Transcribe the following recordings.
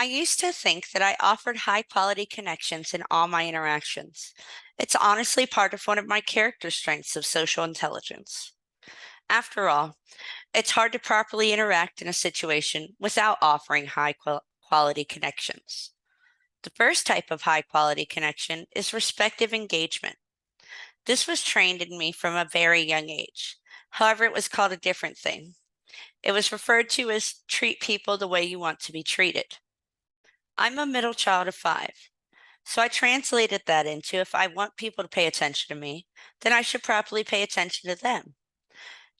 I used to think that I offered high quality connections in all my interactions. It's honestly part of one of my character strengths of social intelligence. After all, it's hard to properly interact in a situation without offering quality connections. The first type of high quality connection is respective engagement. This was trained in me from a very young age. However, it was called a different thing. It was referred to as treat people the way you want to be treated. I'm a middle child of five, so I translated that into if I want people to pay attention to me, then I should properly pay attention to them.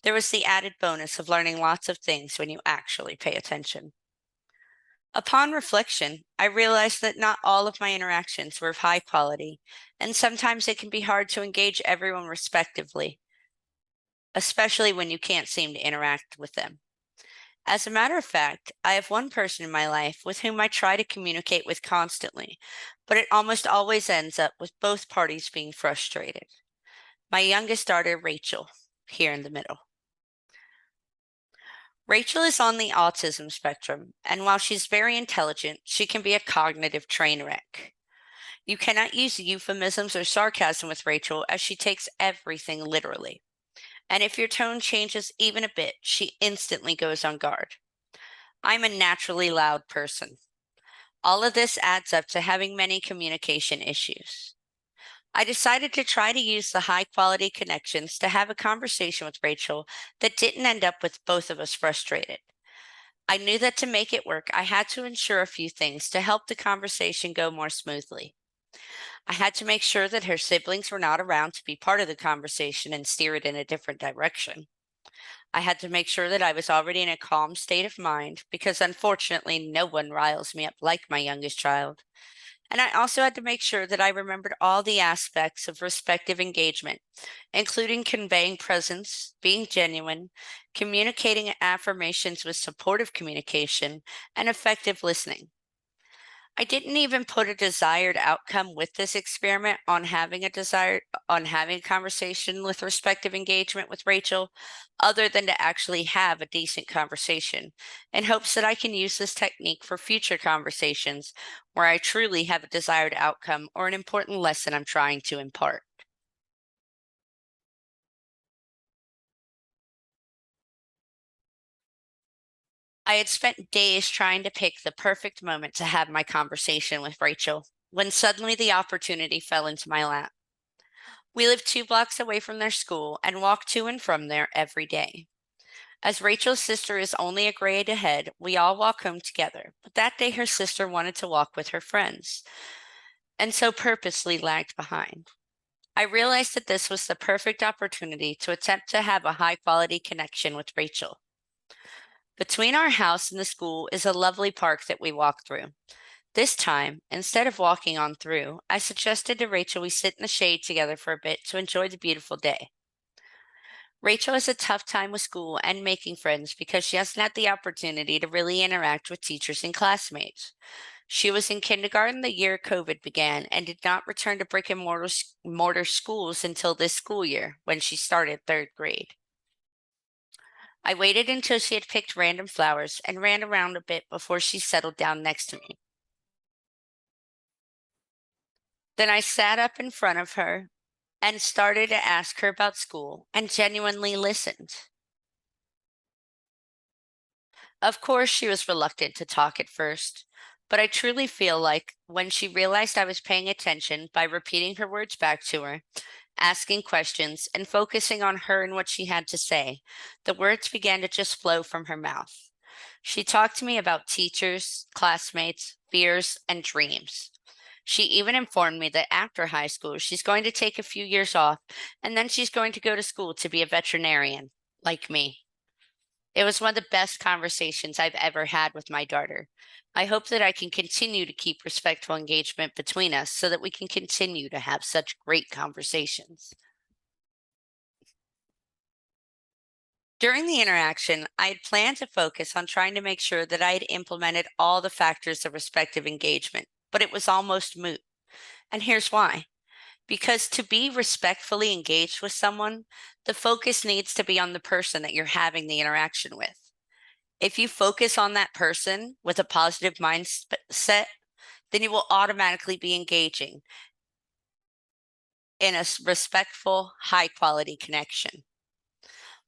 There was the added bonus of learning lots of things when you actually pay attention. Upon reflection, I realized that not all of my interactions were of high quality, and sometimes it can be hard to engage everyone respectively, especially when you can't seem to interact with them. As a matter of fact, I have one person in my life with whom I try to communicate with constantly, but it almost always ends up with both parties being frustrated. My youngest daughter, Rachel, here in the middle. Rachel is on the autism spectrum, and while she's very intelligent, she can be a cognitive train wreck. You cannot use euphemisms or sarcasm with Rachel as she takes everything literally. And if your tone changes even a bit, she instantly goes on guard. I'm a naturally loud person. All of this adds up to having many communication issues. I decided to try to use the high quality connections to have a conversation with Rachel that didn't end up with both of us frustrated. I knew that to make it work, I had to ensure a few things to help the conversation go more smoothly. I had to make sure that her siblings were not around to be part of the conversation and steer it in a different direction. I had to make sure that I was already in a calm state of mind because unfortunately no one riles me up like my youngest child. And I also had to make sure that I remembered all the aspects of respective engagement, including conveying presence, being genuine, communicating affirmations with supportive communication, and effective listening. I didn't even put a desired outcome with this experiment on having a conversation with respective engagement with Rachel, other than to actually have a decent conversation, in hopes that I can use this technique for future conversations where I truly have a desired outcome or an important lesson I'm trying to impart. I had spent days trying to pick the perfect moment to have my conversation with Rachel when suddenly the opportunity fell into my lap. We live 2 blocks away from their school and walk to and from there every day. As Rachel's sister is only a grade ahead, we all walk home together. But that day, her sister wanted to walk with her friends, and so purposely lagged behind. I realized that this was the perfect opportunity to attempt to have a high quality connection with Rachel. Between our house and the school is a lovely park that we walk through. This time, instead of walking on through, I suggested to Rachel we sit in the shade together for a bit to enjoy the beautiful day. Rachel has a tough time with school and making friends because she hasn't had the opportunity to really interact with teachers and classmates. She was in kindergarten the year COVID began and did not return to brick and mortar schools until this school year when she started third grade. I waited until she had picked random flowers and ran around a bit before she settled down next to me. Then I sat up in front of her and started to ask her about school and genuinely listened. Of course, she was reluctant to talk at first, but I truly feel like when she realized I was paying attention by repeating her words back to her, asking questions, and focusing on her and what she had to say, the words began to just flow from her mouth. She talked to me about teachers, classmates, fears, and dreams. She even informed me that after high school, she's going to take a few years off and then she's going to go to school to be a veterinarian, like me. It was one of the best conversations I've ever had with my daughter. I hope that I can continue to keep respectful engagement between us so that we can continue to have such great conversations. During the interaction, I had planned to focus on trying to make sure that I had implemented all the factors of respective engagement, but it was almost moot. And here's why. Because to be respectfully engaged with someone, the focus needs to be on the person that you're having the interaction with. If you focus on that person with a positive mindset, then you will automatically be engaging in a respectful, high quality connection.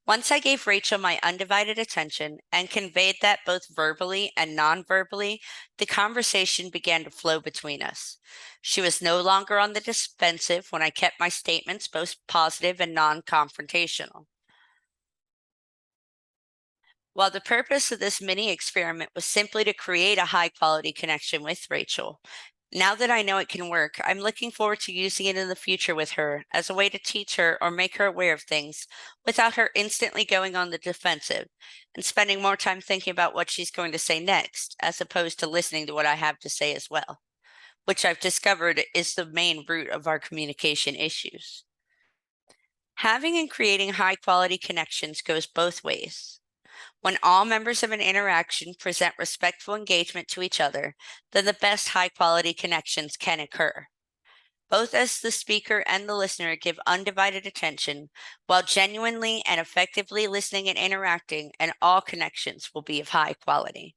Once I gave Rachel my undivided attention and conveyed that both verbally and non-verbally, the conversation began to flow between us. She was no longer on the defensive when I kept my statements both positive and non-confrontational. While the purpose of this mini experiment was simply to create a high quality connection with Rachel, now that I know it can work, I'm looking forward to using it in the future with her as a way to teach her or make her aware of things without her instantly going on the defensive and spending more time thinking about what she's going to say next, as opposed to listening to what I have to say as well, which I've discovered is the main root of our communication issues. Having and creating high quality connections goes both ways. When all members of an interaction present respectful engagement to each other, then the best high quality connections can occur. Both as the speaker and the listener give undivided attention while genuinely and effectively listening and interacting, and all connections will be of high quality.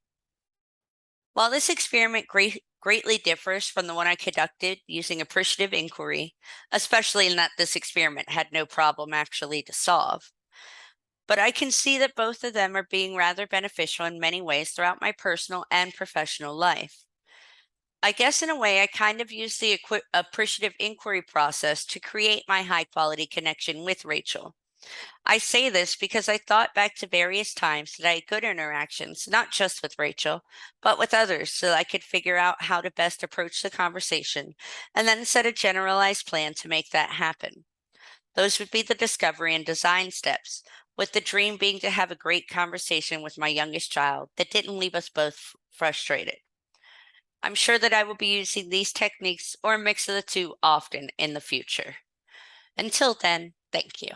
While this experiment greatly differs from the one I conducted using appreciative inquiry, especially in that this experiment had no problem actually to solve, but I can see that both of them are being rather beneficial in many ways throughout my personal and professional life. I guess in a way, I kind of use the appreciative inquiry process to create my high quality connection with Rachel. I say this because I thought back to various times that I had good interactions, not just with Rachel, but with others, so that I could figure out how to best approach the conversation and then set a generalized plan to make that happen. Those would be the discovery and design steps, with the dream being to have a great conversation with my youngest child that didn't leave us both frustrated. I'm sure that I will be using these techniques or a mix of the two often in the future. Until then, thank you.